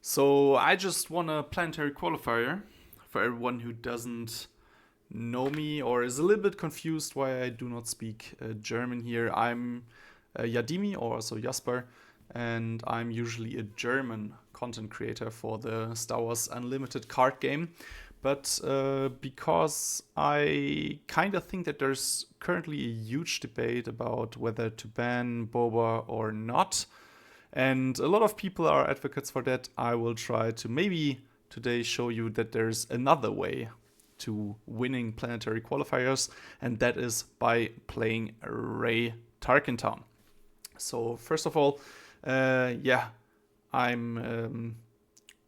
So I just won a Planetary Qualifier. For everyone who doesn't know me or is a little bit confused why I do not speak German here, I'm Yadimi, or also Jasper, and I'm usually a German content creator for the Star Wars Unlimited card game. But because I kind of think that there's currently a huge debate about whether to ban Boba or not, and a lot of people are advocates for that, I will try to maybe today show you that there's another way to winning planetary qualifiers, and that is by playing Rey Tarkintown. So first of all, I'm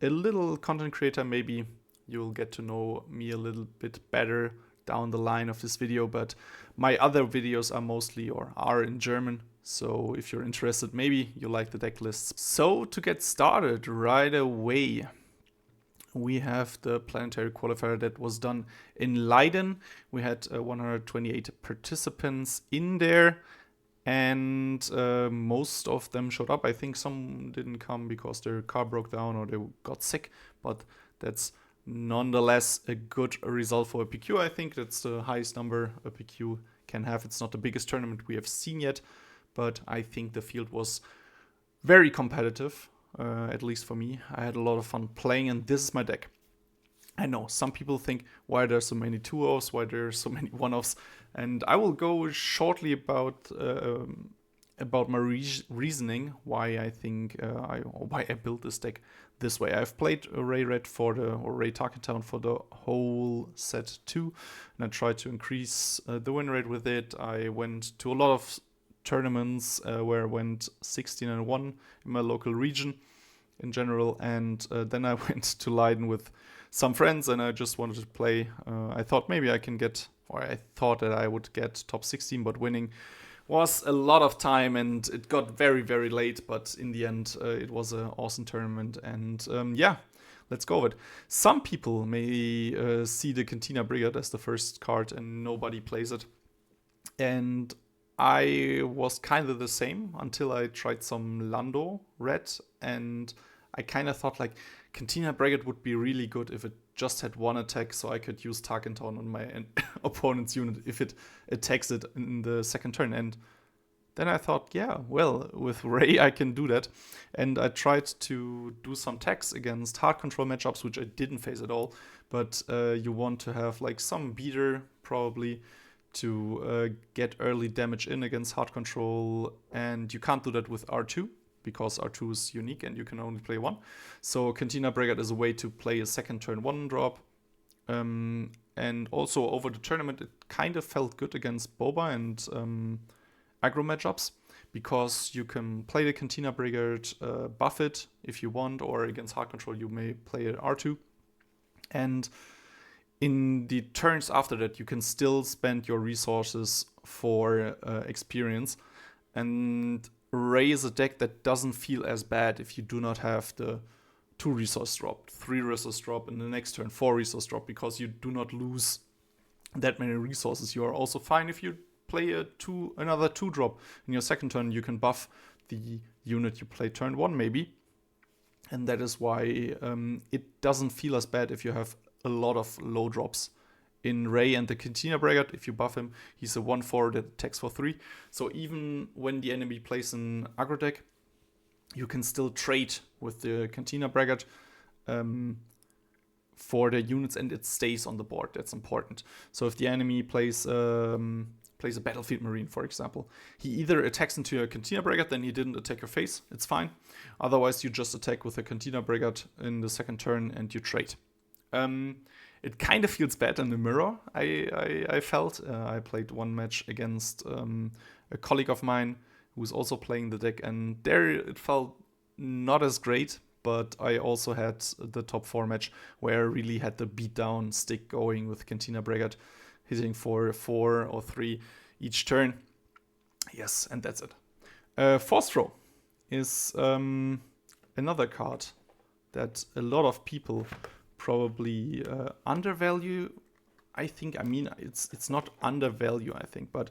a little content creator. Maybe you'll get to know me a little bit better down the line of this video, but my other videos are mostly or are in German. So if you're interested, maybe you like the deck lists. So to get started right away, we have the Planetary Qualifier that was done in Leiden. We had 128 participants in there, and most of them showed up. I think some didn't come because their car broke down or they got sick, but that's nonetheless a good result for a PQ. I think that's the highest number a PQ can have. It's not the biggest tournament we have seen yet, but I think the field was very competitive. At least for me, I had a lot of fun playing, and this is my deck. I know some people think why there are so many 2-0s, why there are so many 1-offs, and I will go shortly about my reasoning why I think why I built this deck this way. I've played Rey Red or Rey Tarkintown for the whole set 2, and I tried to increase the win rate with it. I went to a lot of tournaments where I went 16-1 in my local region in general, and then I went to Leiden with some friends, and I just wanted to play. I thought maybe I can get, or I thought that I would get top 16, but winning was a lot of time, and it got very, very late, but in the end, it was an awesome tournament, and let's go with it. Some people may see the Cantina Brigade as the first card, and nobody plays it, and I was kind of the same until I tried some Lando Red, and I kind of thought like Cantina Brigade would be really good if it just had one attack, so I could use Tarkintown on my opponent's unit if it attacks it in the second turn. And then I thought, yeah, well, with Rey I can do that. And I tried to do some attacks against hard control matchups, which I didn't face at all. But you want to have like some beater probably to get early damage in against hard control, and you can't do that with R2 because R2 is unique and you can only play one. So Cantina Brigade is a way to play a second turn 1-drop. And also over the tournament it kind of felt good against Boba and Aggro matchups, because you can play the Cantina Brigade, buff it if you want, or against hard control you may play it R2. And in the turns after that, you can still spend your resources for experience. And Rey is a deck that doesn't feel as bad if you do not have the 2 resource drop, 3 resource drop, in the next turn 4 resource drop, because you do not lose that many resources. You are also fine if you play another 2 drop in your second turn. You can buff the unit you play turn 1 maybe. And that is why it doesn't feel as bad if you have a lot of low drops in Rey. And the Cantina Brigade, if you buff him, he's a 1/4 that attacks for 3. So even when the enemy plays an aggro deck, you can still trade with the Cantina Brigade for the units, and it stays on the board. That's important. So if the enemy plays a Battlefield Marine, for example, he either attacks into your Cantina Brigade, then he didn't attack your face, it's fine. Otherwise, you just attack with a Cantina Brigade in the second turn and you trade. It kind of feels bad in the mirror, I felt. I played one match against a colleague of mine who was also playing the deck, and there it felt not as great, but I also had the top 4 match where I really had the beatdown stick going with Cantina Brigade, hitting for 4 or 3 each turn. Yes, and that's it. Force Throw is another card that a lot of people probably undervalue. I think, it's not undervalue, I think, but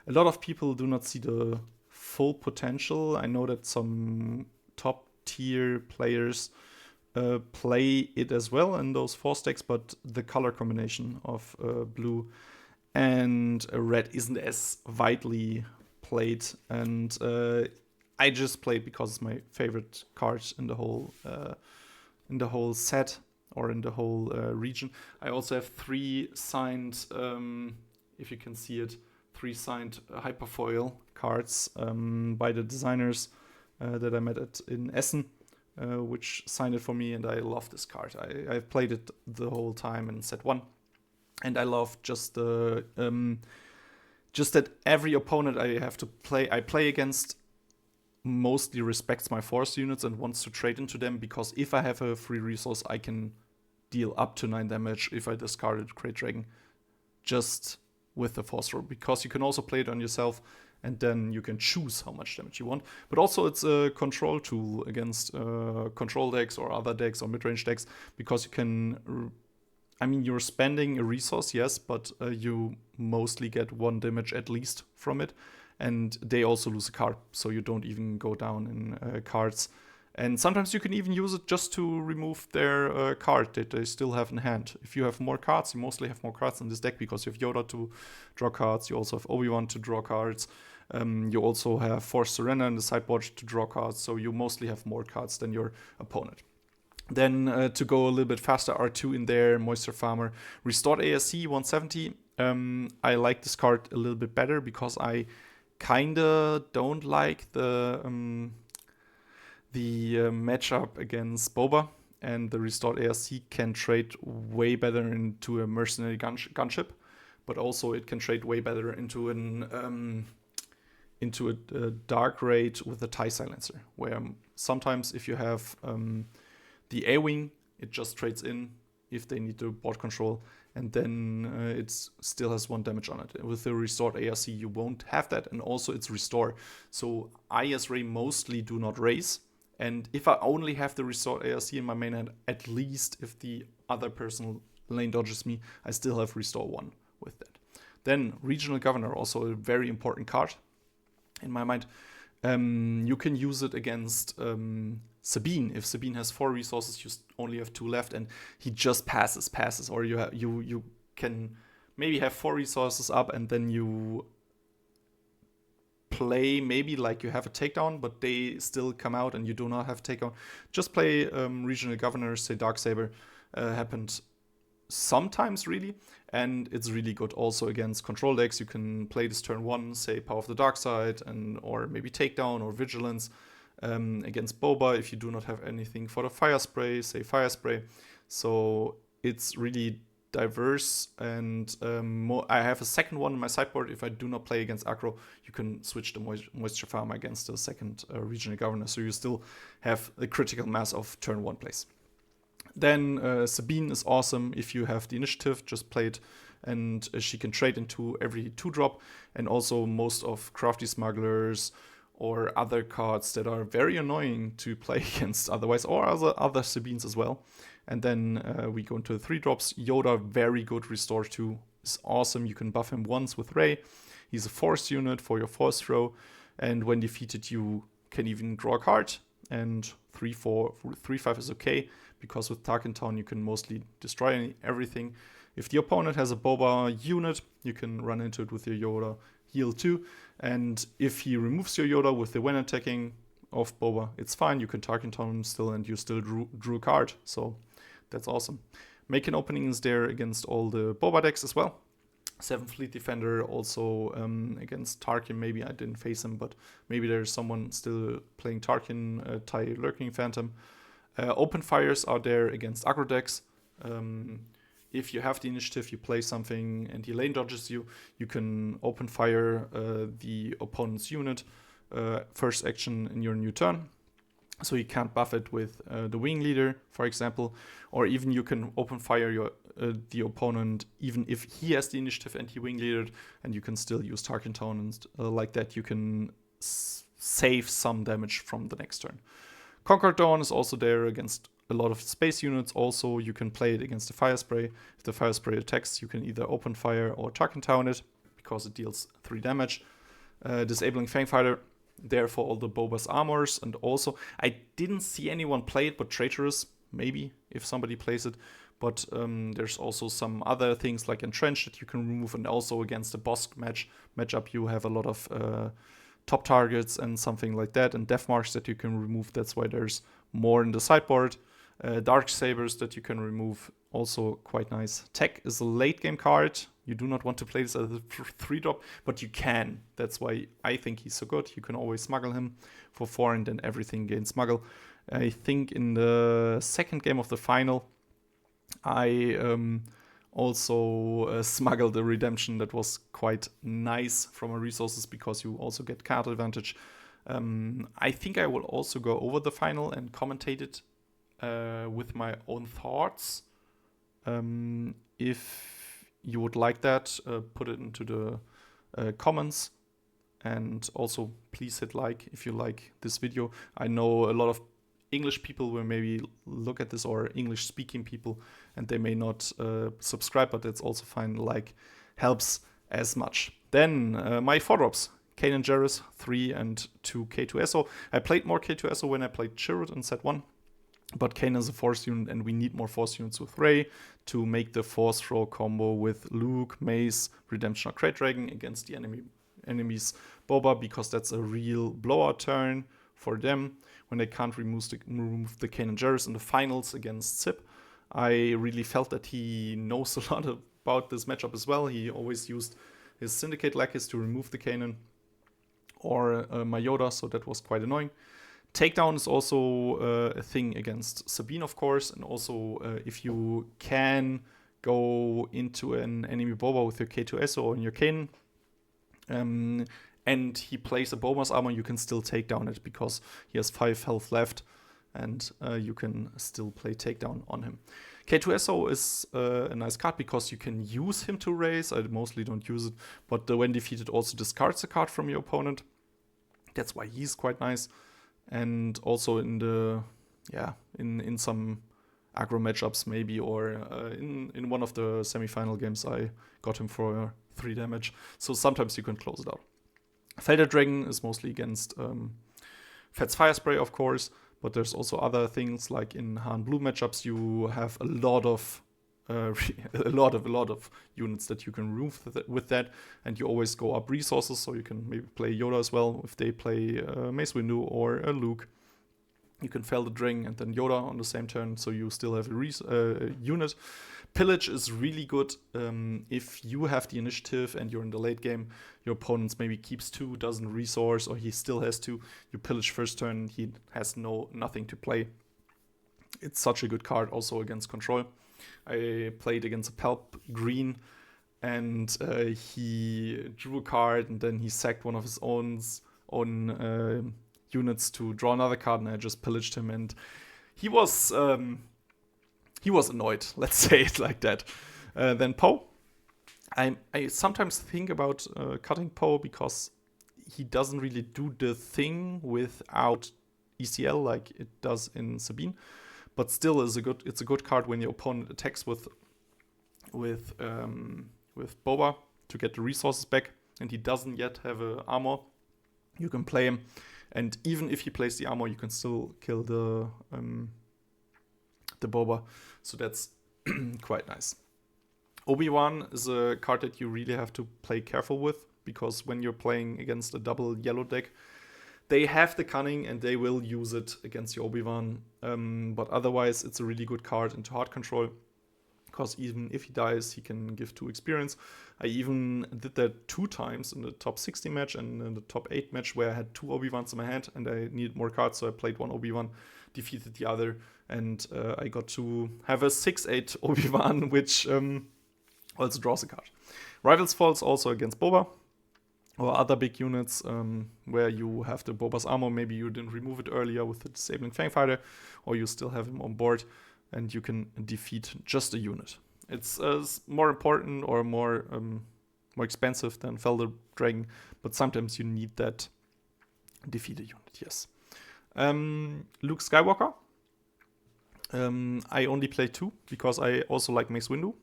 a lot of people do not see the full potential. I know that some top tier players play it as well in those 4 stacks, but the color combination of blue and red isn't as widely played, and I just play it because it's my favorite card in the whole set or in the whole region. I also have 3 signed, if you can see it, 3 signed hyperfoil cards by the designers that I met in Essen, which signed it for me, and I love this card. I've played it the whole time in set 1, and I love just the just that every opponent I play against mostly respects my force units and wants to trade into them, because if I have a free resource, I can deal up to 9 damage if I discarded Great Dragon just with the force throw, because you can also play it on yourself and then you can choose how much damage you want. But also it's a control tool against control decks or other decks or mid-range decks, because you can, I mean, you're spending a resource, yes, but you mostly get 1 damage at least from it. And they also lose a card, so you don't even go down in cards. And sometimes you can even use it just to remove their card that they still have in hand. If you have more cards, you mostly have more cards in this deck because you have Yoda to draw cards, you also have Obi-Wan to draw cards, you also have Forced Surrender in the sideboard to draw cards, so you mostly have more cards than your opponent. Then to go a little bit faster, R2 in there, Moisture Farmer, Restored ASC 170. I like this card a little bit better because I kinda don't like the matchup against Boba, and the Restored ASC can trade way better into a mercenary gunship, but also it can trade way better into a dark raid with a TIE silencer, where sometimes if you have the A-wing, it just trades in if they need to board control, and then it still has 1 damage on it. With the Restored ARC, you won't have that, and also it's Restore. So I, as Rey, mostly do not raise, and if I only have the Restored ARC in my main hand, at least if the other person lane dodges me, I still have Restore 1 with that. Then Regional Governor, also a very important card in my mind. You can use it against Sabine. If Sabine has 4 resources, you only have 2 left, and he just passes. Or you can maybe have 4 resources up, and then you play maybe like you have a takedown, but they still come out, and you do not have takedown. Just play Regional Governor, say Darksaber. Happened sometimes, really, and it's really good also against control decks. You can play this turn 1, say Power of the Dark Side, or maybe Takedown or Vigilance. Against Boba, if you do not have anything for the Fire Spray, say Fire Spray. So it's really diverse, and I have a second one in my sideboard. If I do not play against Aggro, you can switch the Moisture Farmer against the second Regional Governor, so you still have a critical mass of turn 1 plays. Then Sabine is awesome. If you have the initiative, just play it, and she can trade into every 2-drop, and also most of Crafty Smugglers or other cards that are very annoying to play against otherwise, or other Sabines as well. And then we go into the 3-drops. Yoda, very good. Restore 2 is awesome. You can buff him once with Rey. He's a force unit for your force throw, and when defeated, you can even draw a card. And 3/5 is okay, because with Tarkintown you can mostly destroy everything. If the opponent has a Boba unit, you can run into it with your Yoda, heal 2, and if he removes your Yoda with the when attacking of Boba, it's fine. You can Tarkintown him still, and you still drew a card, so that's awesome. Make an opening is there against all the Boba decks as well. 7 Fleet Defender, also against Tarkin. Maybe I didn't face him, but maybe there's someone still playing Tarkin, TIE Lurking Phantom. Open Fires are there against aggro decks. If you have the initiative, you play something and he lane dodges you, you can open fire the opponent's unit first action in your new turn. So you can't buff it with the wing leader, for example, or even you can open fire the opponent even if he has the initiative and he wing leadered, and you can still use Tarkintown, and like that you can save some damage from the next turn. Conquered Dawn is also there against a lot of space units. Also, you can play it against the Fire Spray. If the Fire Spray attacks, you can either open fire or Tarkintown it, because it deals 3 damage. Disabling Fangfighter, there for all the Boba's armors, and also, I didn't see anyone play it, but Traitorous maybe, if somebody plays it. But there's also some other things like Entrench that you can remove, and also against the boss matchup you have a lot of top targets and something like that, and death marks that you can remove. That's why there's more in the sideboard. Dark Sabers that you can remove, also quite nice. Tech is a late game card. You do not want to play this as a 3-drop, but you can. That's why I think he's so good. You can always smuggle him for 4 and then everything gains smuggle. I think in the second game of the final, I also smuggled a redemption that was quite nice from a resources, because you also get card advantage. I think I will also go over the final and commentate it with my own thoughts. If you would like that, put it into the comments, and also please hit like if you like this video. I know a lot of English people will maybe look at this, or English speaking people, and they may not subscribe, but that's also fine. Like helps as much. Then my 4-drops. Kanan Jarrus, 3 and 2 K2SO. I played more K2SO when I played Chirrut in set 1. But Kanan is a force unit, and we need more force units with Rey to make the force throw combo with Luke, Mace, Redemption, or Crate Dragon against the enemy's Boba, because that's a real blowout turn for them when they can't remove the Kanan Jarrus in the finals against Sip. I really felt that he knows a lot about this matchup as well. He always used his Syndicate lackeys to remove the Kanan or my Yoda, so that was quite annoying. Takedown is also a thing against Sabine, of course, and also if you can go into an enemy Boba with your K2SO or in your Kanan, and he plays a Boba's armor, you can still take down it, because he has 5 health left, and you can still play takedown on him. K2SO is a nice card because you can use him to raise. I mostly don't use it, but when defeated also discards a card from your opponent. That's why he's quite nice. And also in the in some aggro matchups maybe, or in one of the semi-final games I got him for 3 damage. So sometimes you can close it out. Felder Dragon is mostly against Fats Fire Spray, of course, but there's also other things like in Han Blue matchups you have a lot of units that you can remove with that, and you always go up resources, so you can maybe play Yoda as well if they play Mace Windu or Luke. You can fell the Dragon and then Yoda on the same turn, so you still have a unit. Pillage is really good if you have the initiative and you're in the late game. Your opponent maybe keeps 2, doesn't resource, or he still has 2. You pillage first turn, he has nothing to play. It's such a good card also against control. I played against a Palp Green, and he drew a card, and then he sacked one of his own units to draw another card, and I just pillaged him, and he was annoyed. Let's say it like that. Then Poe. I sometimes think about cutting Poe because he doesn't really do the thing without ECL like it does in Sabine. But still, it's a good card when your opponent attacks with Boba to get the resources back, and he doesn't yet have an armor. You can play him, and even if he plays the armor, you can still kill the Boba. So that's quite nice. Obi-Wan is a card that you really have to play careful with, because when you're playing against a double yellow deck, they have the cunning and they will use it against your Obi-Wan. But otherwise, it's a really good card into hard control, because even if he dies, he can give 2 experience. I even did that 2 times in the top 60 match and in the top 8 match, where I had 2 Obi-Wans in my hand and I needed more cards, so I played 1 Obi-Wan, defeated the other, and I got to have a 6-8 Obi-Wan, which also draws a card. Rivals Falls also against Boba, or other big units where you have the Boba's armor. Maybe you didn't remove it earlier with the Disabling Fangfighter, or you still have him on board, and you can defeat just a unit. It's more important or more expensive than Felder Dragon, but sometimes you need that defeat a unit, yes. Luke Skywalker. I only play 2 because I also like Mace Windu.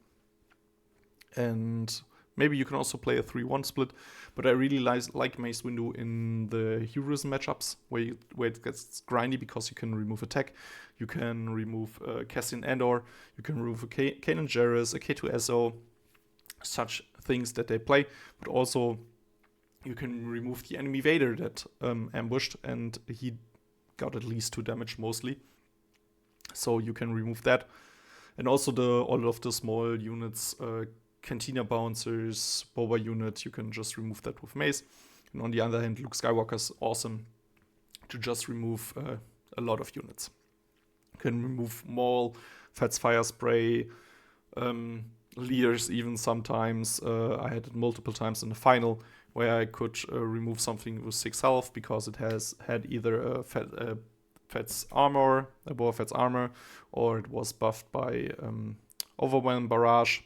And Maybe you can also play a 3-1 split, but I really like Mace Windu in the heroism matchups where it gets grindy because you can remove a tech, you can remove Cassian Andor, you can remove a Kanan Jarrus, a K2SO, such things that they play, but also you can remove the enemy Vader that ambushed, and he got at least 2 damage mostly. So you can remove that. And also all of the small units, Cantina Bouncers, Boba unit, you can just remove that with Mace. And on the other hand, Luke Skywalker's awesome to just remove a lot of units. You can remove Maul, Fats Fire Spray, leaders even sometimes. I had it multiple times in the final where I could remove something with 6 health because it had either a Fett's armor, a Boba Fett's armor, or it was buffed by Overwhelm Barrage.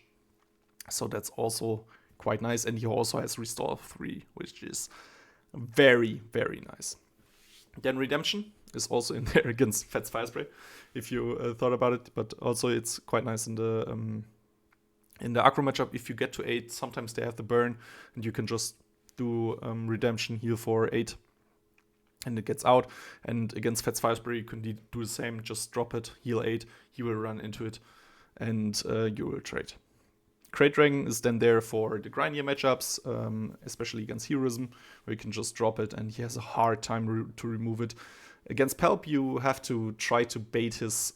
So that's also quite nice. And he also has Restore 3, which is very, very nice. Then Redemption is also in there against Fett's Fire Spray, if you thought about it. But also it's quite nice in the Aggro matchup. If you get to 8, sometimes they have the burn, and you can just do Redemption, heal for 8. And it gets out. And against Fett's Fire Spray, you can do the same. Just drop it, heal 8. He will run into it, and you will trade. Crate Dragon is then there for the grindier matchups, especially against Heroism, where you can just drop it, and he has a hard time to remove it. Against Palp, you have to try to bait his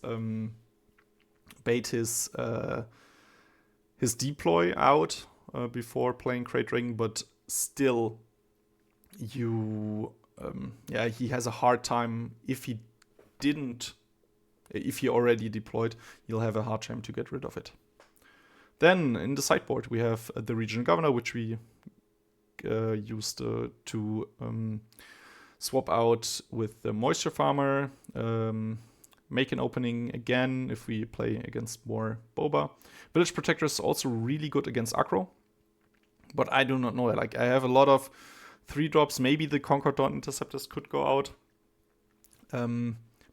deploy out before playing Crate Dragon, but still, he has a hard time. If he already deployed, you'll have a hard time to get rid of it. Then in the sideboard, we have the Regional Governor, which we used to swap out with the Moisture Farmer, make an opening again if we play against more Boba. Village Protector is also really good against Aggro, but I do not know. Like, I have a lot of 3-drops. Maybe the Concord Dawn Interceptors could go out,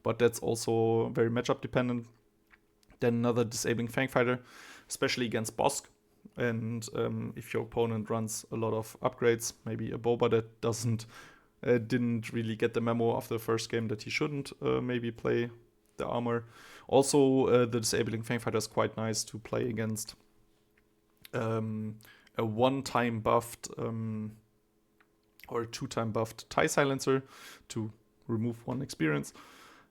but that's also very matchup dependent. Then another Disabling Fangfighter, especially against Bosk. And if your opponent runs a lot of upgrades, maybe a Boba that didn't really get the memo after the first game that he shouldn't maybe play the armor. Also, the Disabling Fangfighter is quite nice to play against a 1-time buffed or a 2-time buffed TIE Silencer to remove 1 experience.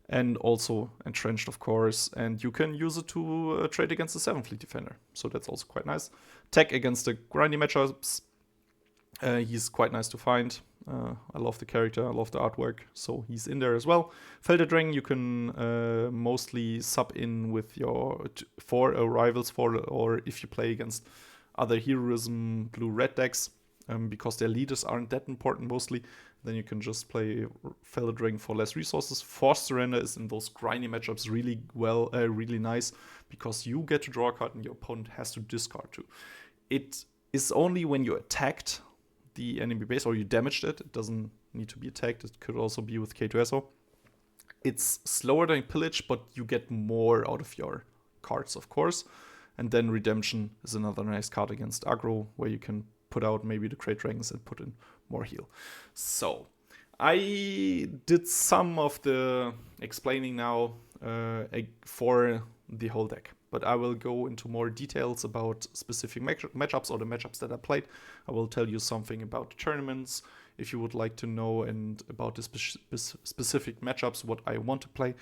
And also Entrenched, of course. And you can use it to trade against the 7th Fleet Defender. So that's also quite nice. Tech against the grindy matchups. He's quite nice to find. I love the character. I love the artwork. So he's in there as well. Felder Dragon, you can mostly sub in with your 4 rivals or if you play against other Heroism blue-red decks. Because their leaders aren't that important mostly, then you can just play Felder Dragon for less resources. Forced Surrender is in those grindy matchups really nice, because you get to draw a card and your opponent has to discard too. It is only when you attacked the enemy base or you damaged it. It doesn't need to be attacked. It could also be with K2SO. It's slower than Pillage, but you get more out of your cards, of course. And then Redemption is another nice card against Aggro, where you can put out maybe the Crate Dragons and put in more heal. So I did some of the explaining now for the whole deck, but I will go into more details about specific matchups or the matchups that I played. I will tell you something about the tournaments if you would like to know, and about the specific matchups, what I want to play.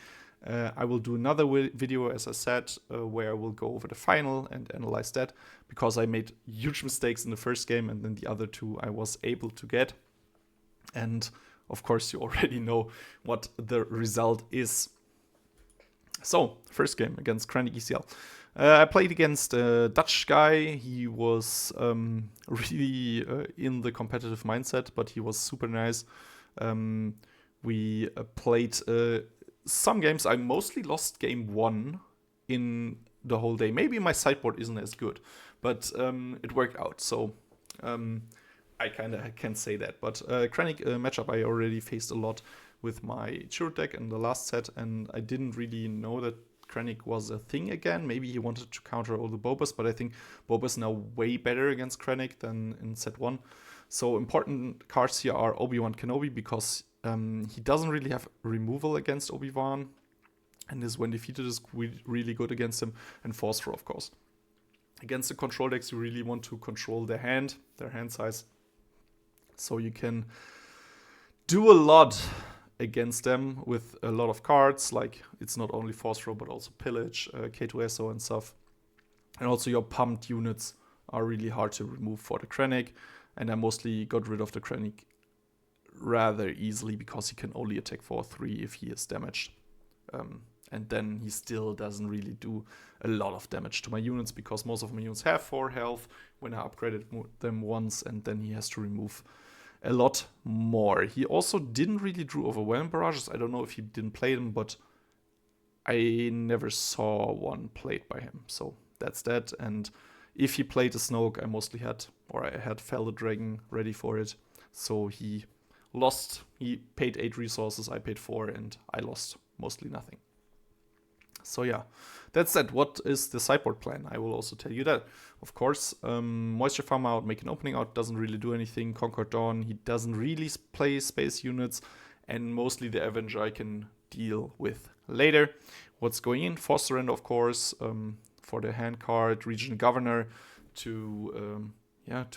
I will do another video, as I said, where I will go over the final and analyze that, because I made huge mistakes in the first game, and then the other 2 I was able to get. And of course, you already know what the result is. So, first game against Krennic ECL. I played against a Dutch guy. He was really in the competitive mindset, but he was super nice. We played some games. I mostly lost game 1 in the whole day. Maybe my sideboard isn't as good, but it worked out. So I kind of can say that. But Krennic matchup I already faced a lot with my Chirrut deck in the last set, and I didn't really know that Krennic was a thing again. Maybe he wanted to counter all the Bobas, but I think Boba's now way better against Krennic than in set 1. So important cards here are Obi-Wan Kenobi, because he doesn't really have removal against Obi-Wan, and is when defeated is really good against him, and Force Throw, of course. Against the control decks, you really want to control their hand size, so you can do a lot against them with a lot of cards, like it's not only Force Throw but also Pillage, K2SO and stuff. And also your pumped units are really hard to remove for the Krennic, and I mostly got rid of the Krennic rather easily because he can only attack for 3 if he is damaged. And then he still doesn't really do a lot of damage to my units, because most of my units have 4 health when I upgraded them once, and then he has to remove a lot more. He also didn't really do overwhelming barrages. I don't know if he didn't play them, but I never saw one played by him. So that's that. And if he played a Snoke, I had Fel the Dragon ready for it. So he lost. He paid 8 resources, I paid 4, and I lost mostly nothing. So yeah, that's that. What is the sideboard plan? I will also tell you that. Of course, Moisture Farm out, make an opening out, doesn't really do anything. Conquer Dawn, he doesn't really play space units, and mostly the Avenger I can deal with later. What's going in? Force Surrender, of course, for the hand card, Regional Governor, to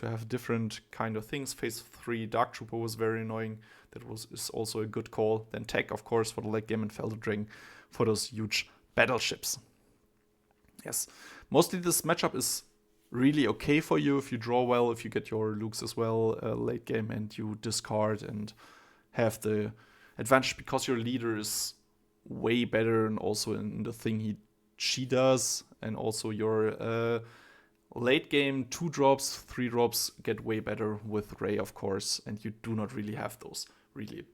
have different kind of things. Phase 3 Dark Trooper was very annoying. Is also a good call. Then Tech, of course, for the late game, and Fel the Dragon for those huge battleships. Yes, mostly this matchup is really okay for you if you draw well, if you get your Lukes as well late game, and you discard and have the advantage because your leader is way better, and also in the thing she does, and also your late game 2 drops, 3 drops get way better with Rey, of course, and you do not really have those really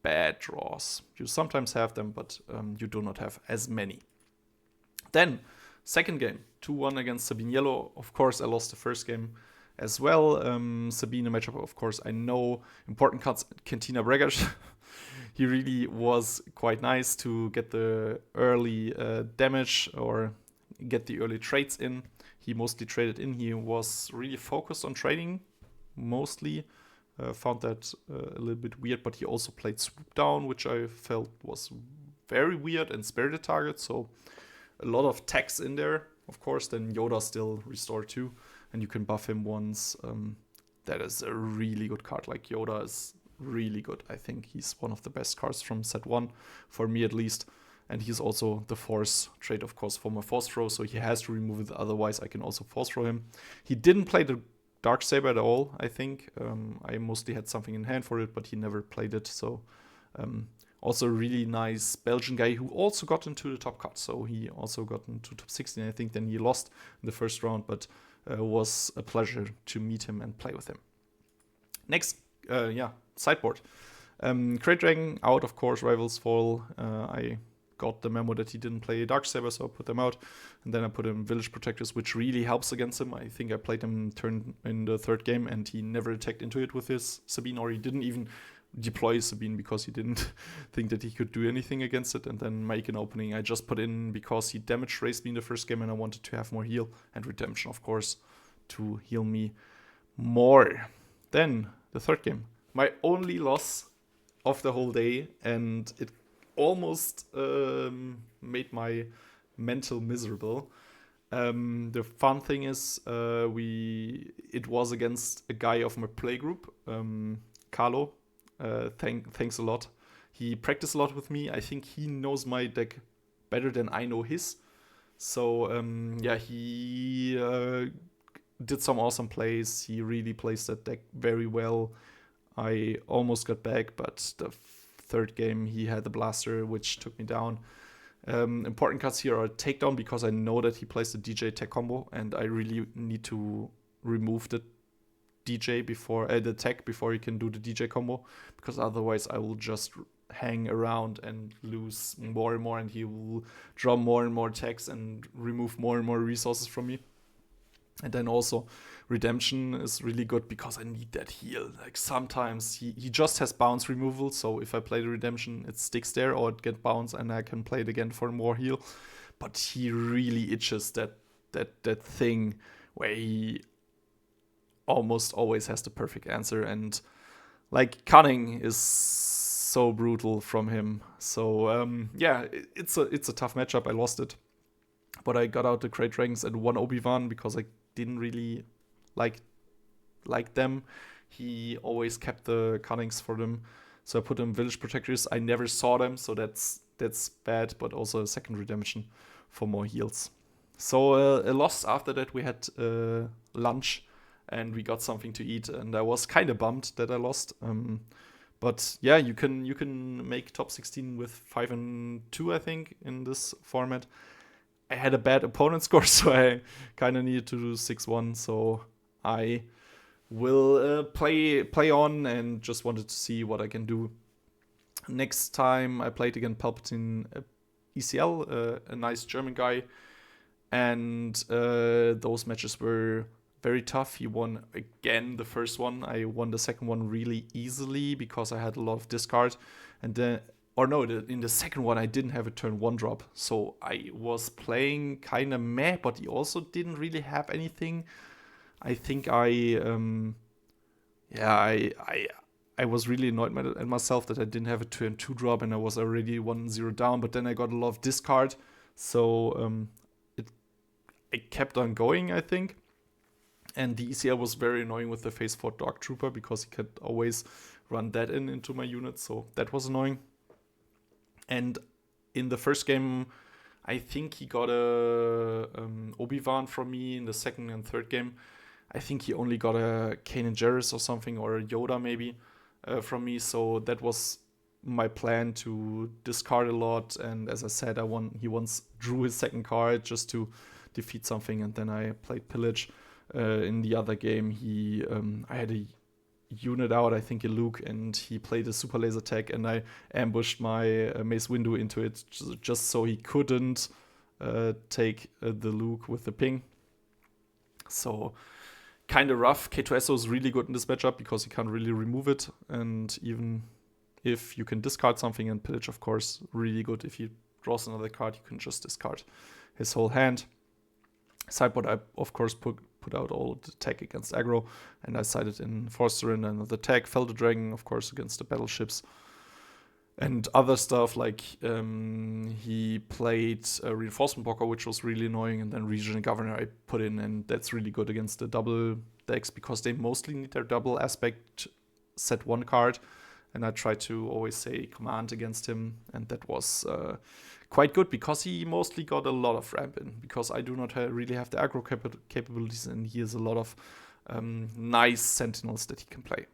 bad draws. You sometimes have them, but you do not have as many. Then, second game, 2-1 against Sabine Yellow. Of course, I lost the first game as well. Sabine, a matchup, of course, I know. Important cards, Cantina Bregash. He really was quite nice to get the early damage or get the early trades in. He mostly traded in. He was really focused on trading, mostly. Found that a little bit weird, but he also played Swoop Down, which I felt was very weird, and Spirited Target, so a lot of tax in there, of course. Then Yoda still Restore 2, and you can buff him once. That is a really good card. Like, Yoda is really good. I think he's one of the best cards from set 1, for me at least. And he's also the Force trait, of course, for my Force Throw, so he has to remove it, otherwise I can also Force Throw him. He didn't play the Darksaber at all, I think. I mostly had something in hand for it, but he never played it, so... Also a really nice Belgian guy who also got into the top cut, so he also got into top 16, I think. Then he lost in the first round, but was a pleasure to meet him and play with him. Next, sideboard. Great Dragon out, of course. Rivals Fall. I got the memo that he didn't play Darksaber, so I put them out. And then I put in Village Protectors, which really helps against him. I think I played him turn in the third game, and he never attacked into it with his Sabine, or he didn't even deploy Sabine because he didn't think that he could do anything against it. And then make an opening I just put in because he damage raised me in the first game, and I wanted to have more heal and redemption, of course, to heal me more. Then the third game, my only loss of the whole day, and it almost made my mental miserable. The fun thing is it was against a guy of my playgroup, Carlo. Thanks a lot. He practiced a lot with me. I think he knows my deck better than I know his. So he did some awesome plays. He really plays that deck very well. I almost got back, but the third game he had the blaster, which took me down. Important cards here are Takedown, because I know that he plays the DJ tech combo, and I really need to remove the DJ before the tech before he can do the DJ combo, because otherwise I will just hang around and lose more and more, and he will draw more and more techs and remove more and more resources from me. And then also Redemption is really good because I need that heal. Like, sometimes he just has bounce removal, so if I play the Redemption, it sticks there, or it gets bounce and I can play it again for more heal. but he really itches that thing where he almost always has the perfect answer, and like cunning is so brutal from him. So yeah, it's a tough matchup. I lost it, but I got out the great ranks and won Obi-Wan because I didn't really like them. He always kept the cunnings for them, so I put them village protectors. I never saw them, so that's bad, but also a second redemption for more heals. So a loss. After that we had lunch and we got something to eat, and I was kind of bummed that I lost. But yeah, you can make top 16 with 5-2, I think, in this format. I had a bad opponent score, so I kind of needed to do 6-1. So I will play on, and just wanted to see what I can do. Next time I played against Palpatine ECL, a nice German guy, and those matches were very tough. He won again the first one. I won the second one really easily because I had a lot of discard. And then, in the second one I didn't have a turn 1 drop. So I was playing kind of meh, but he also didn't really have anything. I think I was really annoyed at myself that I didn't have a turn 2 drop and I was already 1-0 down. But then I got a lot of discard. So it kept on going, I think. And the ECL was very annoying with the Phase 4 Dark Trooper because he could always run that into my unit. So that was annoying. And in the first game, I think he got a Obi-Wan from me. In the second and third game, I think he only got a Kanan Jarrus or something, or a Yoda maybe from me. So that was my plan, to discard a lot. And as I said, he once drew his second card just to defeat something, and then I played Pillage. In the other game, I had a unit out, I think a Luke, and he played a super laser tag, and I ambushed my Mace Windu into it just so he couldn't take the Luke with the ping. So kind of rough. K2SO is really good in this matchup because you can't really remove it, and even if you can discard something, and Pillage, of course, really good. If he draws another card, you can just discard his whole hand. Sideboard, I of course put out all the tech against aggro, and I sided in Forster and another tech, fell the dragon, of course, against the battleships. And other stuff, like he played a Reinforcement Blocker, which was really annoying, and then Regional Governor I put in, and that's really good against the double decks, because they mostly need their double aspect set 1 card, and I try to always say command against him, and that was quite good because he mostly got a lot of ramp in, because I do not really have the aggro capabilities, and he has a lot of nice sentinels that he can play.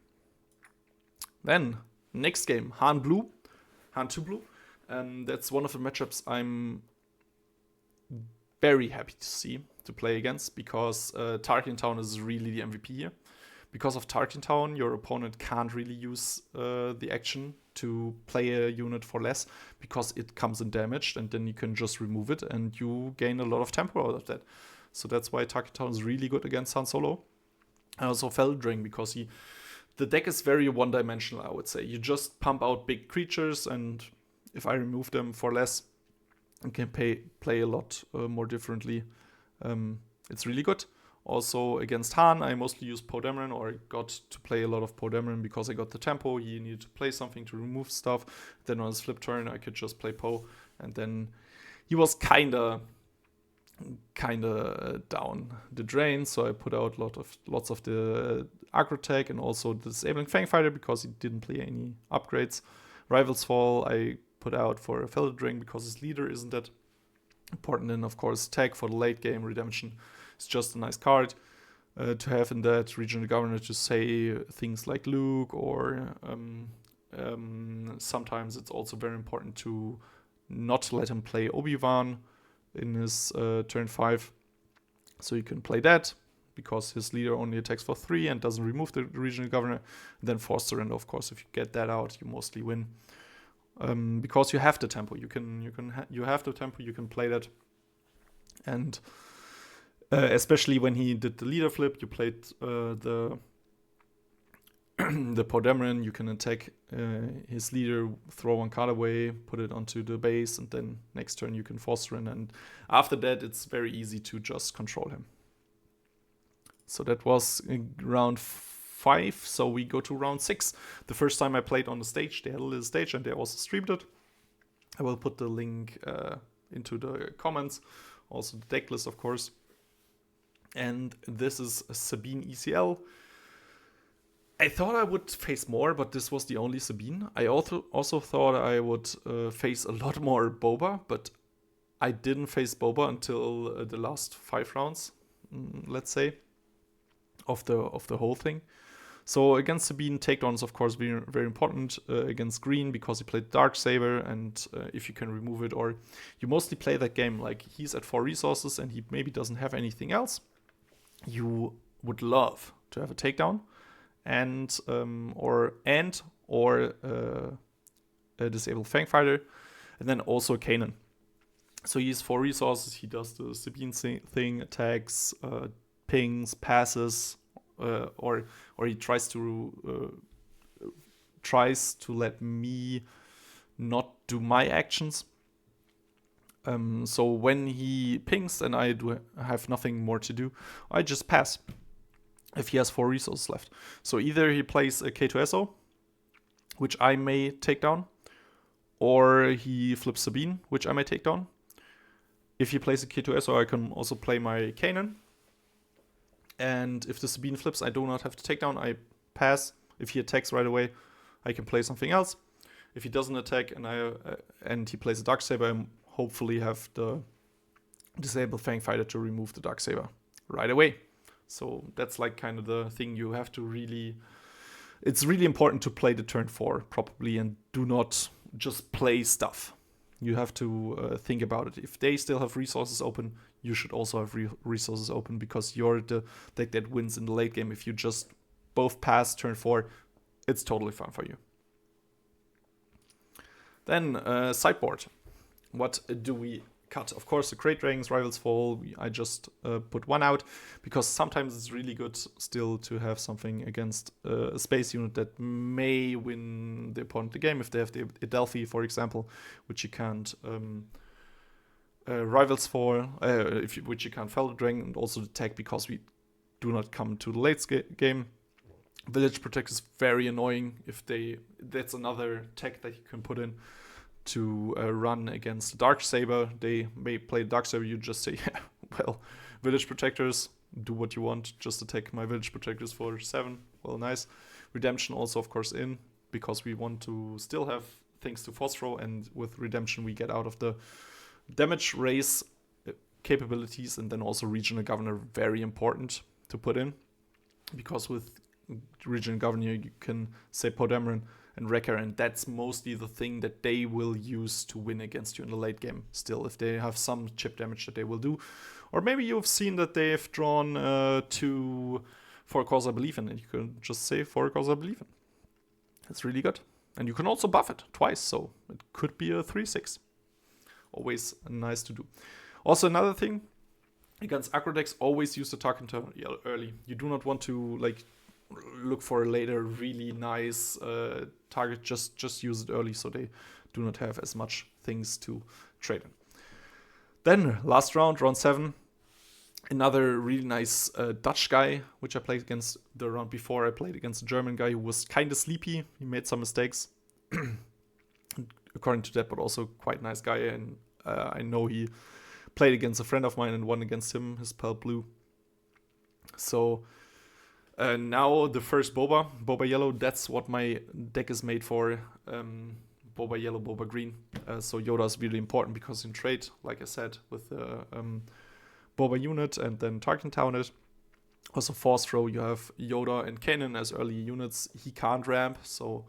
Then, next game, Han 2 Blue. That's one of the matchups I'm very happy to play against, because Tarkintown is really the MVP here. Because of Tarkintown, your opponent can't really use the action to play a unit for less, because it comes in damaged, and then you can just remove it and you gain a lot of tempo out of that. So that's why Tarkintown is really good against Han Solo. And also Feldring, because the deck is very one-dimensional, I would say. You just pump out big creatures, and if I remove them for less, I can play a lot more differently. It's really good. Also against Han, I mostly use Poe Dameron, or I got to play a lot of Poe Dameron because I got the tempo. He needed to play something to remove stuff. Then on his flip turn, I could just play Poe, and then he was kinda down the drain. So I put out lots of the aggro tech, and also the disabling Fangfighter because he didn't play any upgrades. Rivals Fall I put out for a Feldring because his leader isn't that important. And of course, tag for the late game redemption. It's just a nice card to have in that Regional Governor to say things like Luke, or sometimes it's also very important to not let him play Obi-Wan in his turn 5. So you can play that, because his leader only attacks for 3 and doesn't remove the Regional Governor. And then Forster, and of course, if you get that out, you mostly win. Because you have the tempo. You have the tempo, you can play that. And especially when he did the leader flip, you played the the Podemran, you can attack his leader, throw one card away, put it onto the base, and then next turn you can force in. And after that, it's very easy to just control him. So that was round 5. So we go to round 6. The first time I played on the stage, they had a little stage and they also streamed it. I will put the link into the comments. Also the deck list, of course. And this is Sabine ECL. I thought I would face more, but this was the only Sabine. I also thought I would face a lot more Boba, but I didn't face Boba until the last 5 rounds, let's say, of the whole thing. So against Sabine, takedowns, of course, very, very important against green because he played Darksaber, and if you can remove it, or you mostly play that game like he's at 4 resources and he maybe doesn't have anything else, you would love to have a takedown and or a disabled Fangfighter, and then also Kanan. So he has 4 resources. He does the Sabine thing, attacks, pings, passes, or he tries to let me not do my actions. So when he pings and I have nothing more to do, I just pass if he has 4 resources left. So either he plays a K2SO, which I may take down, or he flips Sabine, which I may take down. If he plays a K2SO, I can also play my Kanan. And if the Sabine flips, I do not have to take down, I pass. If he attacks right away, I can play something else. If he doesn't attack and he plays a Darksaber, I hopefully have the disabled Fangfighter to remove the Darksaber right away. So that's like kind of the thing you have to really... It's really important to play the turn 4 properly and do not just play stuff. You have to think about it. If they still have resources open, you should also have resources open, because you're the deck that wins in the late game. If you just both pass turn 4, it's totally fine for you. Then sideboard. What do we cut? Of course, the Great Dragons, Rivals Fall. I just put 1 out because sometimes it's really good still to have something against a space unit that may win the opponent the game. If they have the Adelphi, for example, which you can't Rivals for, which you can't Fellow Dragon, and also the tech because we do not come to the late game. Village Protect is very annoying. That's another tech that you can put in to run against Darksaber. They may play Darksaber, you just say, yeah, well, Village Protectors, do what you want, just attack my Village Protectors for 7. Well, nice. Redemption also, of course, in, because we want to still have things to force throw, and with Redemption we get out of the damage race capabilities, and then also Regional Governor, very important to put in, because with Regional Governor you can say Podemran and Wrecker, and that's mostly the thing that they will use to win against you in the late game still, if they have some chip damage that they will do. Or maybe you've seen that they've drawn 2 for a cause I believe in, and you can just say for a cause I believe in. That's really good. And you can also buff it twice, so it could be a 3/6. Always nice to do. Also another thing, against aggro decks, always use the Tarkintown early. You do not want to like look for a later really nice target. Just use it early so they do not have as much things to trade in. Then last round, round 7, another really nice Dutch guy, which I played against the round before. I played against a German guy who was kind of sleepy. He made some mistakes, according to that, but also quite nice guy. And I know he played against a friend of mine and won against him, his pal Blue. So now the first Boba Yellow, that's what my deck is made for. Boba Yellow, Boba Green. So Yoda is really important because in trade, like I said, with the Boba unit and then Tarkintown it. Also force throw, you have Yoda and Kanan as early units. He can't ramp, so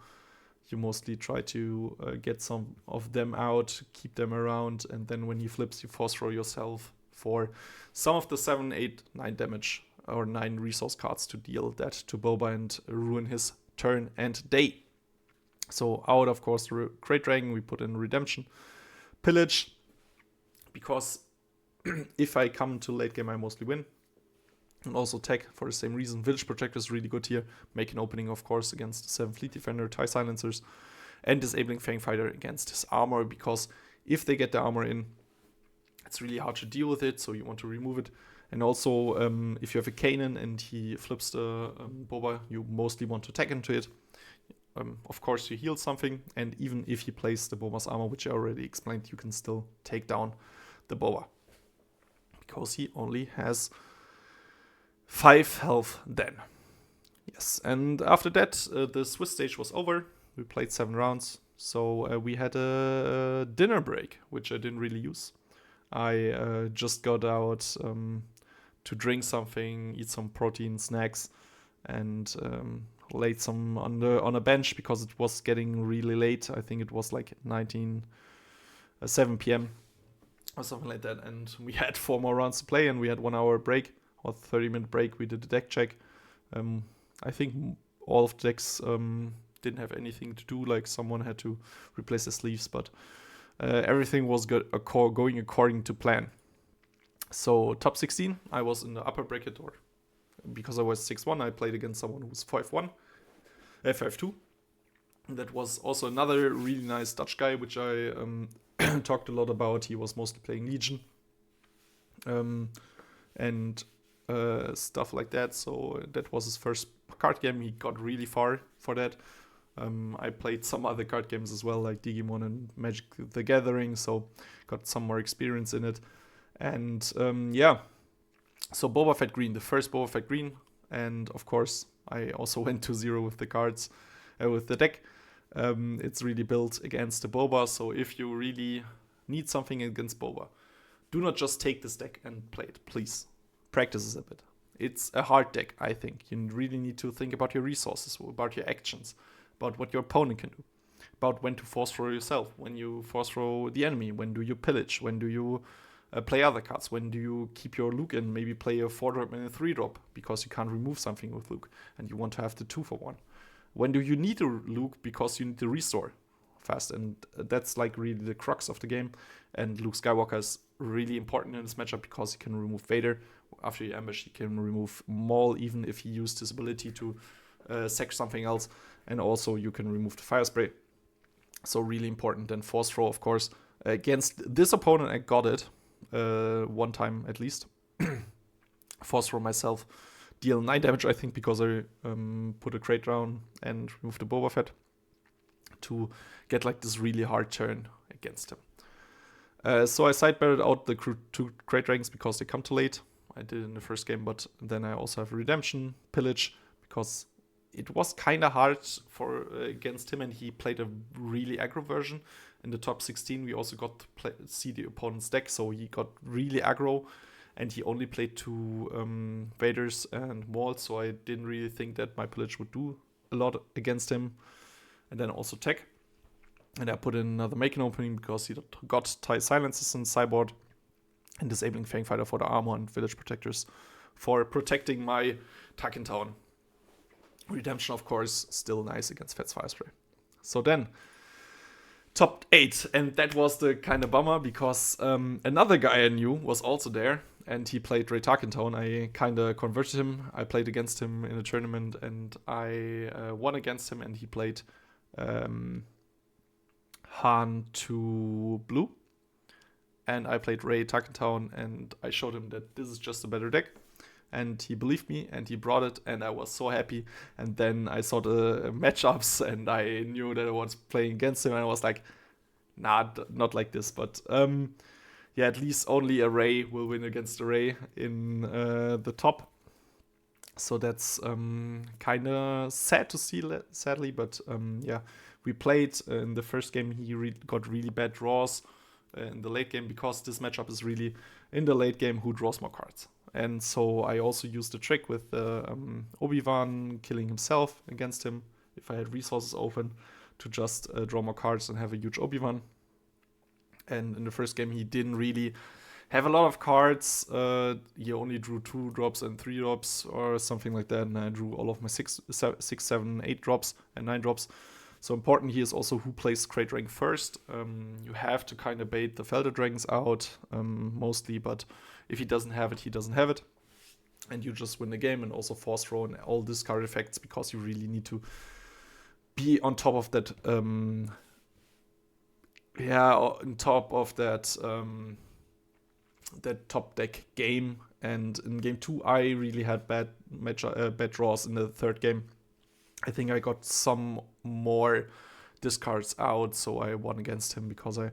you mostly try to get some of them out, keep them around, and then when he flips, you force throw yourself for some of the 7, 8, 9 damage or 9 resource cards to deal that to Boba and ruin his turn and day. So out, of course, the Great Dragon, we put in Redemption. Pillage, because if I come to late game, I mostly win. And also tech for the same reason. Village Protector is really good here. Make an opening, of course, against the 7 Fleet Defender, TIE Silencers, and disabling Fang Fighter against his armor, because if they get the armor in, it's really hard to deal with it, so you want to remove it. And also, if you have a Kanan and he flips the Boba, you mostly want to tech into it. Of course, you heal something, and even if he plays the Boba's armor, which I already explained, you can still take down the Boba, because he only has 5 health then. Yes, and after that, the Swiss stage was over. We played 7 rounds, so we had a dinner break, which I didn't really use. I just got out to drink something, eat some protein snacks, and laid some on a bench because it was getting really late. I think it was like 7 p.m. or something like that, and we had 4 more rounds to play, and we had 1 hour break or 30-minute break. We did a deck check. I think all of the decks didn't have anything to do, like someone had to replace the sleeves, but everything was going according to plan. So top 16, I was in the upper bracket, or because I was 6-1, I played against someone who was 5-1, 5-2. That was also another really nice Dutch guy, which I talked a lot about. He was mostly playing Legion and stuff like that. So that was his first card game. He got really far for that. I played some other card games as well, like Digimon and Magic the Gathering, so got some more experience in it. And yeah, so Boba Fett Green, the first Boba Fett Green, and of course I also went to 0 with the cards, with the deck. It's really built against the Boba, so if you really need something against Boba, do not just take this deck and play it, please. Practice it a bit. It's a hard deck, I think. You really need to think about your resources, about your actions, about what your opponent can do, about when to force throw yourself, when you force throw the enemy, when do you pillage, when do you play other cards, when do you keep your Luke and maybe play a 4-drop and a 3-drop because you can't remove something with Luke and you want to have the 2-for-1. When do you need a Luke because you need to restore fast, and that's like really the crux of the game. And Luke Skywalker is really important in this matchup because he can remove Vader. After you ambush, he can remove Maul even if he used his ability to sack something else, and also you can remove the Fire Spray. So really important. Then Force Throw, of course. Against this opponent, I got it 1 time at least. Force Throw myself. Deal 9 damage, I think, because I put a crate down and removed the Boba Fett to get like this really hard turn against him. So I sideboarded out the 2 crate dragons because they come too late. I did in the first game, but then I also have Redemption, Pillage, because it was kind of hard for against him, and he played a really aggro version. In the top 16, we also got to see the opponent's deck, so he got really aggro, and he only played 2 Vaders and Mauls, so I didn't really think that my Pillage would do a lot against him. And then also Tech. And I put in another Making opening because he got TIE Silencers in Sideboard, and disabling Fang Fighter for the armor and Village Protectors for protecting my Tarkintown. Redemption, of course, still nice against Fett's Fire Spray. So then, top 8, and that was the kind of bummer because another guy I knew was also there, and he played Rey Tarkintown. I kind of converted him. I played against him in a tournament, and I won against him, and he played Han to Blue. And I played Rey Tarkintown, and I showed him that this is just a better deck. And he believed me, and he brought it, and I was so happy. And then I saw the matchups, and I knew that I was playing against him, and I was like, nah, not like this. But yeah, at least only a Rey will win against a Rey in the top. So that's kind of sad to see, sadly. But yeah, we played in the first game. He got really bad draws in the late game because this matchup is really in the late game who draws more cards. And so I also used the trick with Obi-Wan killing himself against him if I had resources open to just draw more cards and have a huge Obi-Wan. And in the first game he didn't really have a lot of cards. He only drew 2 drops and 3 drops or something like that, and I drew all of my 6, 7, 8 drops and 9 drops. So important here is also who plays Crate Dragon first. You have to kind of bait the Felder Dragons out mostly, but if he doesn't have it, he doesn't have it. and you just win the game, and also force throw and all discard effects, because you really need to be on top of that. On top of that that top deck game. And in game 2, I really had bad draws in the third game. I think I got some more discards out, so I won against him because I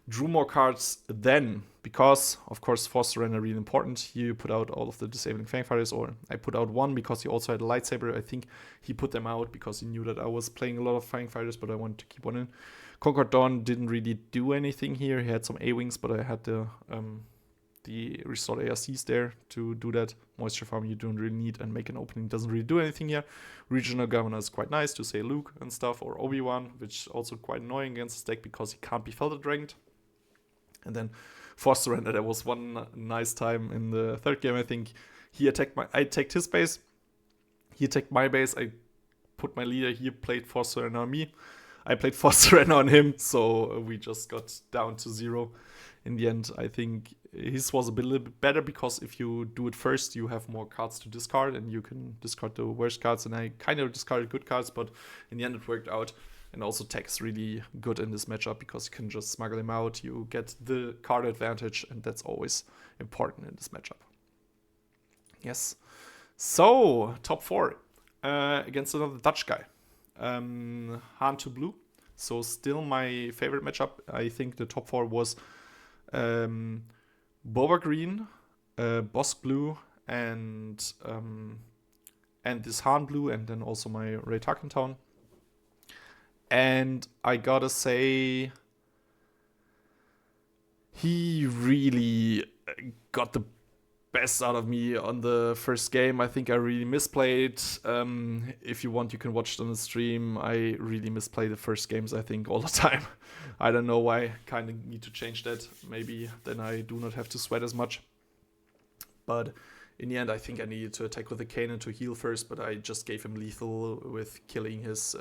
drew more cards then. Because, of course, force surrender really important. You put out all of the disabling fang fighters, or I put out one because he also had a lightsaber. I think he put them out because he knew that I was playing a lot of fang fighters, but I wanted to keep one in. Concord Dawn didn't really do anything here. He had some A-wings, but I had the restored ARCs there to do that. Moisture farm you don't really need, and make an opening doesn't really do anything here. Regional governor is quite nice to say Luke and stuff, or Obi-Wan, which is also quite annoying against this deck because he can't be Felder Dragged. And then force surrender, there was one nice time in the third game. I think I attacked his base, he attacked my base, I put my leader, he played force surrender on me, I played force surrender on him, so we just got down to 0 in the end. I think his was a little bit better, because if you do it first, you have more cards to discard, and you can discard the worst cards, and I kind of discarded good cards, but in the end it worked out. And also tech is really good in this matchup, because you can just smuggle him out, you get the card advantage, and that's always important in this matchup. Yes. So, top 4 against another Dutch guy. Han to blue. So still my favorite matchup. I think the top 4 was Boba green, Boss blue, and this Han blue, and then also my Rey Tarkintown. And I gotta say, he really got the best out of me on the first game. I think I really misplayed. If you want, you can watch it on the stream. I really misplay the first games, I think, all the time. I don't know why. Kind of need to change that. Maybe then I do not have to sweat as much. But in the end, I think I needed to attack with the Kanan to heal first, but I just gave him lethal with killing his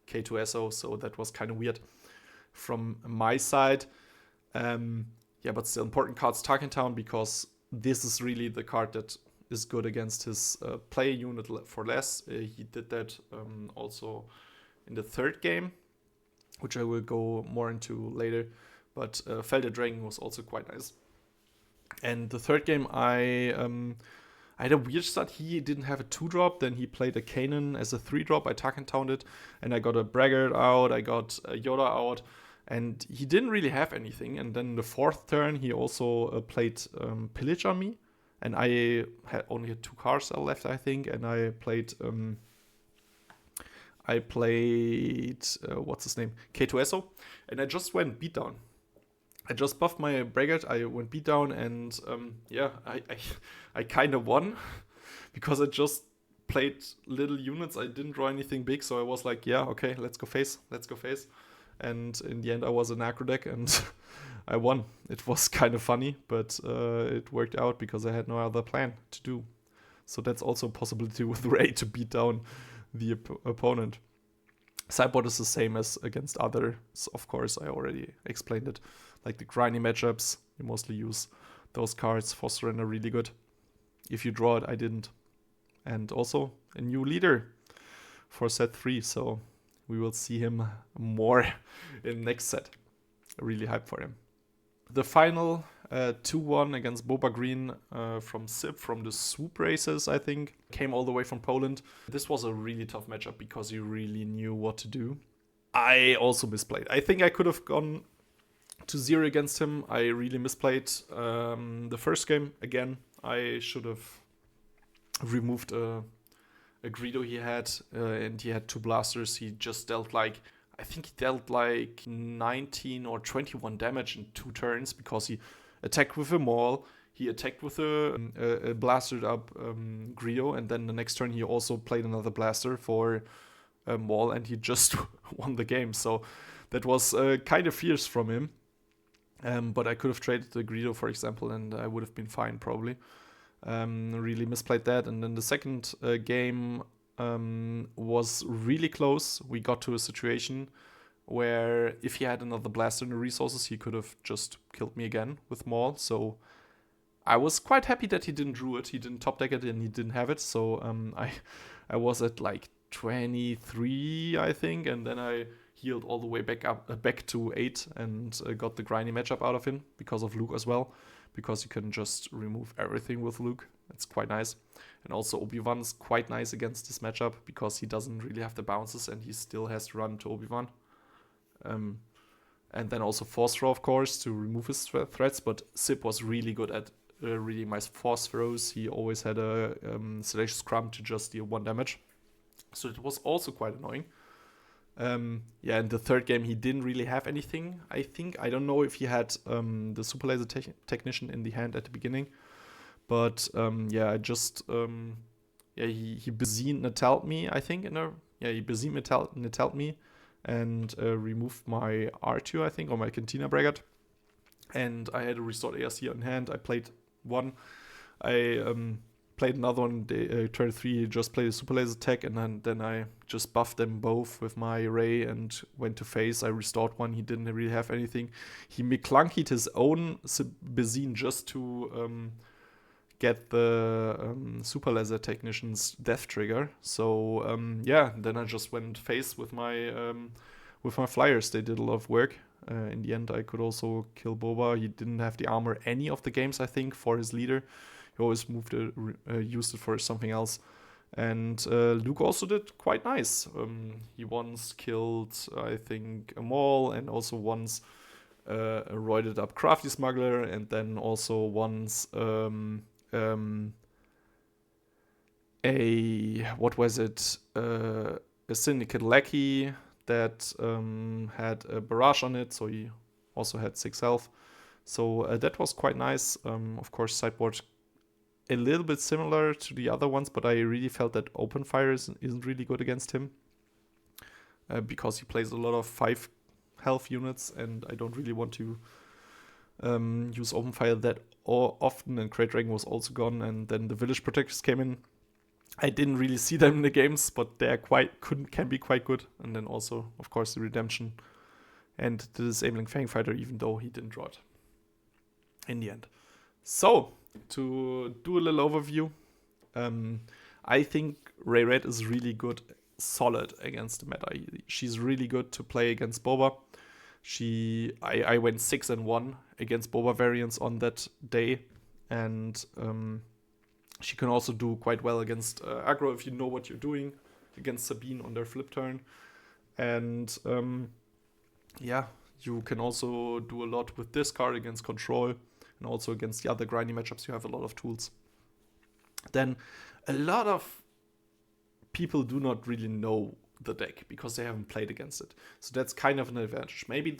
K2SO, so that was kind of weird from my side. But still important cards, Tarkintown, because this is really the card that is good against his player unit for less. He did that also in the third game, which I will go more into later. But Felder Dragon was also quite nice. And the third game, I had a weird start. He didn't have a 2-drop. Then he played a Kanan as a 3-drop. I Tarkintowned it. And I got a Braggart out. I got a Yoda out. And he didn't really have anything. And then the fourth turn, he also played Pillage on me. And I only had 2 cards left, I think. And I played... what's his name? K2SO. And I just went beatdown. I just buffed my Braggart. I went beatdown. And I kind of won. Because I just played little units. I didn't draw anything big. So I was like, yeah, okay, let's go face. Let's go face. And in the end, I was an Aggro deck, and I won. It was kind of funny, but it worked out because I had no other plan to do. So that's also a possibility with Rey to beat down the opponent. Sideboard is the same as against others, of course. I already explained it. Like the grindy matchups, you mostly use those cards for surrender really good. If you draw it, I didn't. And also a new leader for set 3, so we will see him more in next set. Really hyped for him. The final 2-1 against Boba Green from SIP, from the Swoop races, I think. Came all the way from Poland. This was a really tough matchup because he really knew what to do. I also misplayed. I think I could have gone to 0 against him. I really misplayed the first game. Again, I should have removed a Greedo he had, and he had 2 blasters. He just dealt like 19 or 21 damage in 2 turns because he attacked with a Maul, he attacked with a blastered up Greedo, and then the next turn he also played another blaster for a Maul, and he just won the game. So that was kind of fierce from him. But I could have traded the Greedo, for example, and I would have been fine probably. Really misplayed that. And then the second game was really close. We got to a situation where if he had another blaster in the resources, he could have just killed me again with Maul. So I was quite happy that he didn't drew it. He didn't top deck it and he didn't have it. So I was at like 23, I think, and then I healed all the way back to 8 and got the grindy matchup out of him because of Luke as well, because you can just remove everything with Luke. It's quite nice. And also Obi-Wan is quite nice against this matchup because he doesn't really have the bounces and he still has to run to Obi-Wan. And then also Force Throw, of course, to remove his threats, but Sib was really good at reading my Force Throws. He always had a Salacious Crumb to just deal 1 damage. So it was also quite annoying. Yeah, in the third game, he didn't really have anything, I think. I don't know if he had the Super Laser Technician in the hand at the beginning. But, yeah, I just... he Bezi'd Natelled me, I think. He Bezi'd Natelled me and removed my R2, I think, or my Cantina Braggart. And I had a Restored ARC on hand. I played 1. I played another one, turn 3, just played a Super Laser Tech, and then I just buffed them both with my Rey and went to face. I restored 1, he didn't really have anything. He McClunkied his own Bezi'd just to get the Super Laser Technician's death trigger. So then I just went face with my flyers. They did a lot of work. In the end, I could also kill Boba. He didn't have the armor any of the games, I think, for his leader. He always used it for something else. And Luke also did quite nice. He once killed, I think, a Maul, and also once roided up Crafty Smuggler, and then also once a Syndicate Lackey that had a barrage on it, so he also had 6 health. So that was quite nice. Of course, sideboard a little bit similar to the other ones, but I really felt that open fire isn't really good against him because he plays a lot of 5 health units, and I don't really want to use open fire that often. And Great Dragon was also gone, and then the Village Protectors came in. I didn't really see them in the games, but they can be quite good. And then also, of course, the Redemption and the Disabling Fang Fighter, even though he didn't draw it in the end. So, to do a little overview, I think Rey Red is really good, solid against the meta. She's really good to play against Boba. I went 6-1 against Boba variants on that day, and she can also do quite well against Aggro if you know what you're doing, against Sabine on their flip turn. And you can also do a lot with this card against Control, and also against the other grindy matchups you have a lot of tools. Then a lot of people do not really know the deck because they haven't played against it. So that's kind of an advantage. Maybe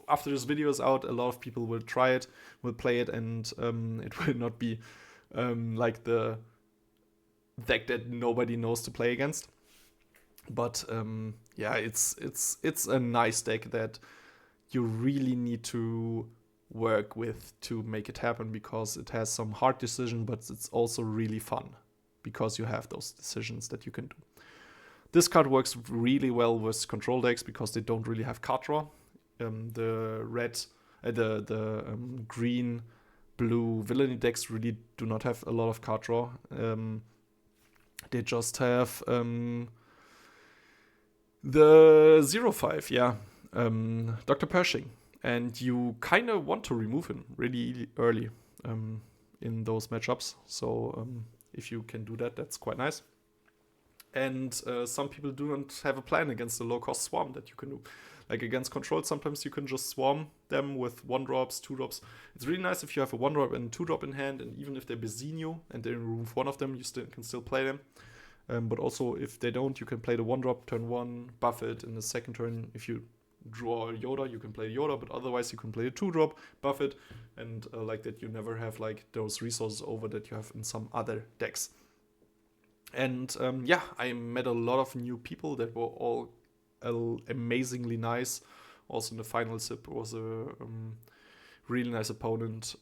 after this video is out, a lot of people will try it, will play it, and it will not be like the deck that nobody knows to play against. But it's a nice deck that you really need to work with to make it happen, because it has some hard decision, but it's also really fun because you have those decisions that you can do. This card works really well with control decks because they don't really have card draw. The green, blue villainy decks really do not have a lot of card draw. They just have the 0/5, Dr. Pershing. And you kind of want to remove him really early in those matchups. So if you can do that, that's quite nice. And some people do not have a plan against the low-cost swarm that you can do. Like against Control, sometimes you can just swarm them with 1-drops, 2-drops. It's really nice if you have a 1-drop and 2-drop in hand, and even if they Bezi'd you and they remove one of them, you can still play them. But also, if they don't, you can play the 1-drop, turn 1, buff it in the second turn. If you draw Yoda, you can play Yoda, but otherwise you can play a 2-drop, buff it, and like that you never have like those resources over that you have in some other decks. And I met a lot of new people that were all amazingly nice. Also in the final sip was a really nice opponent.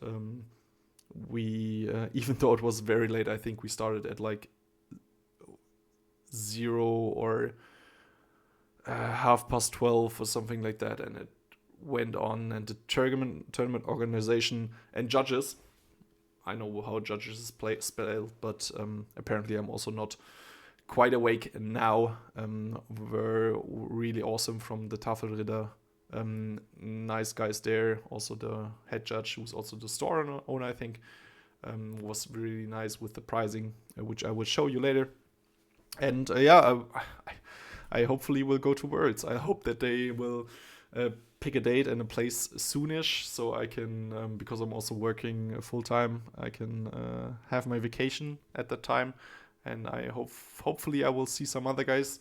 We even though it was very late, I think we started at like 0 or 12:30 or something like that, and it went on. And the tournament organization and judges, I know how judges spell, but apparently I'm also not quite awake now. Were really awesome from the Tafelritter. Nice guys there. Also the head judge, who's also the store owner, I think, was really nice with the pricing, which I will show you later. And I hopefully will go to Worlds. I hope that they will pick a date and a place soonish, so I can, because I'm also working full time, I can have my vacation at that time, and hopefully I will see some other guys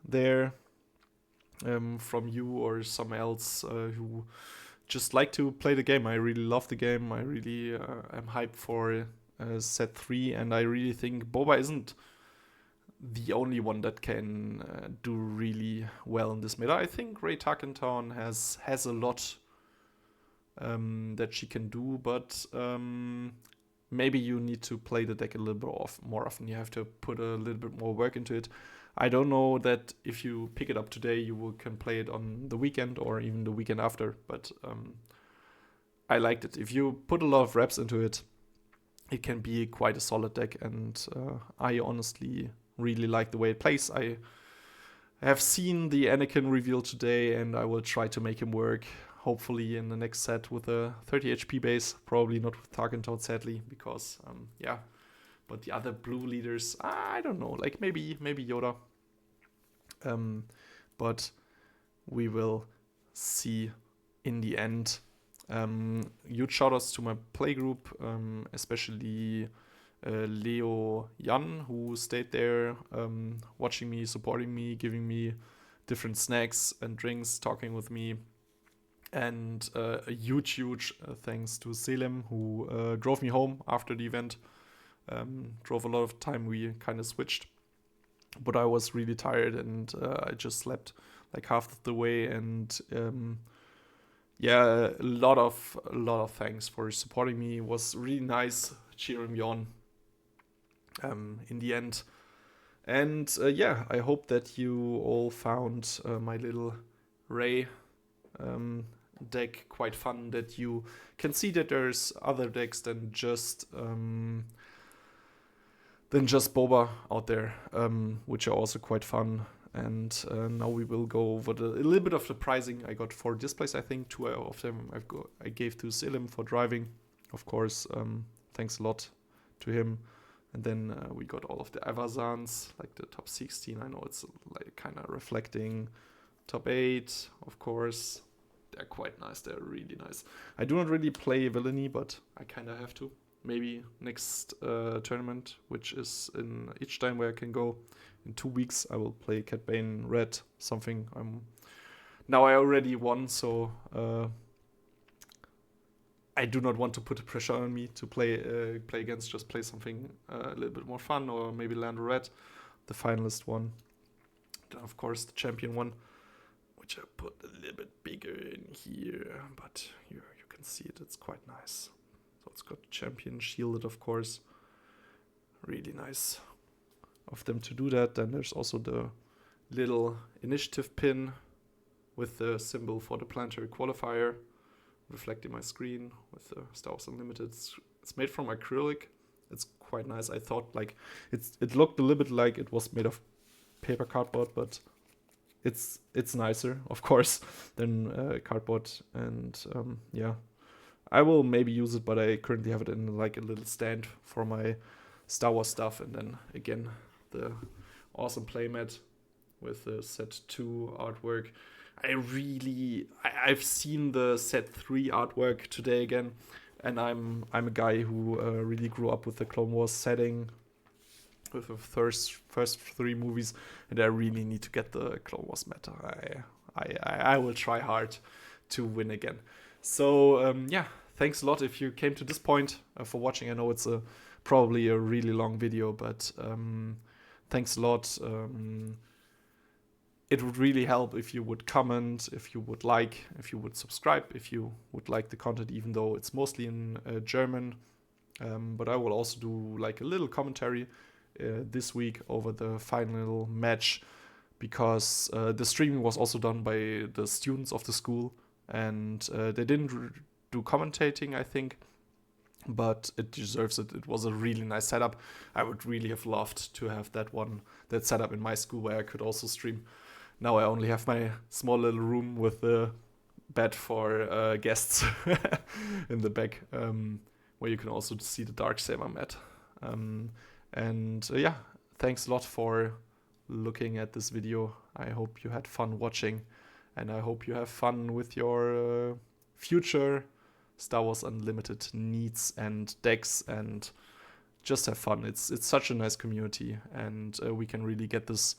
there from you or someone else who just like to play the game. I really love the game. I really am hyped for set 3, and I really think Boba isn't the only one that can do really well in this meta. I think Rey Tarkintown has a lot that she can do, but maybe you need to play the deck a little bit more often. You have to put a little bit more work into it. I don't know that if you pick it up today, you can play it on the weekend or even the weekend after, but I liked it. If you put a lot of reps into it, it can be quite a solid deck, and I honestly really like the way it plays. I have seen the Anakin reveal today, and I will try to make him work, hopefully in the next set with a 30 HP base. Probably not with Tarkentown, sadly, because, But the other blue leaders, I don't know, like maybe Yoda. But we will see in the end. Huge shoutouts to my playgroup, especially Leo Jan, who stayed there watching me, supporting me, giving me different snacks and drinks, talking with me. And a huge thanks to Selim, who drove me home after the event. Drove a lot of time. We kind of switched, but I was really tired, and I just slept like half the way. And a lot of thanks for supporting me. It was really nice cheering me on in the end. And I hope that you all found my little Rey deck quite fun, that you can see that there's other decks than just Boba out there, which are also quite fun. And now we will go over a little bit of the pricing. I got 4 displays, I think. 2 of them I gave to Selim for driving, of course. Thanks a lot to him. And then we got all of the Avazans, like the top 16. I know it's like kind of reflecting. Top 8, of course. They're quite nice. They're really nice. I do not really play Villainy, but I kind of have to. Maybe next tournament, which is in Ichstein, where I can go in 2 weeks. I will play Cat Bane Red, something. Now I already won, so I do not want to put the pressure on me to play against. Just play something a little bit more fun, or maybe land a red, the finalist one. Then of course the champion one, which I put a little bit bigger in here, but you can see it. It's quite nice. So it's got champion shielded, of course. Really nice of them to do that. Then there's also the little initiative pin with the symbol for the Planetary Qualifier reflecting my screen with the Star Wars Unlimited. It's made from acrylic. It's quite nice. I thought like it looked a little bit like it was made of paper cardboard, but it's nicer, of course, than cardboard. And I will maybe use it, but I currently have it in like a little stand for my Star Wars stuff. And then again, the awesome playmat with the set 2 artwork. I've seen the set 3 artwork today again, and I'm a guy who really grew up with the Clone Wars setting, with the first 3 movies, and I really need to get the Clone Wars meta. I will try hard to win again. So thanks a lot if you came to this point for watching. I know it's probably a really long video, but thanks a lot. It would really help if you would comment, if you would like, if you would subscribe, if you would like the content, even though it's mostly in German. But I will also do like a little commentary this week over the final match, because the streaming was also done by the students of the school, and they didn't do commentating, I think. but it deserves it. It was a really nice setup. I would really have loved to have that setup in my school where I could also stream. Now I only have my small little room with the bed for guests in the back, where you can also see the Darksaber mat. Yeah, thanks a lot for looking at this video. I hope you had fun watching, and I hope you have fun with your future Star Wars Unlimited needs and decks, and just have fun. It's such a nice community, and we can really get this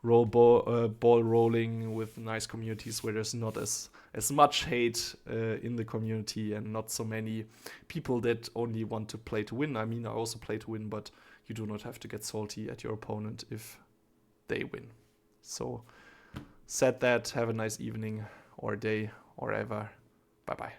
ball rolling with nice communities where there's not as much hate in the community, and not so many people that only want to play to win. I mean, I also play to win, but you do not have to get salty at your opponent if they win. So, said that, have a nice evening or day or ever. Bye bye.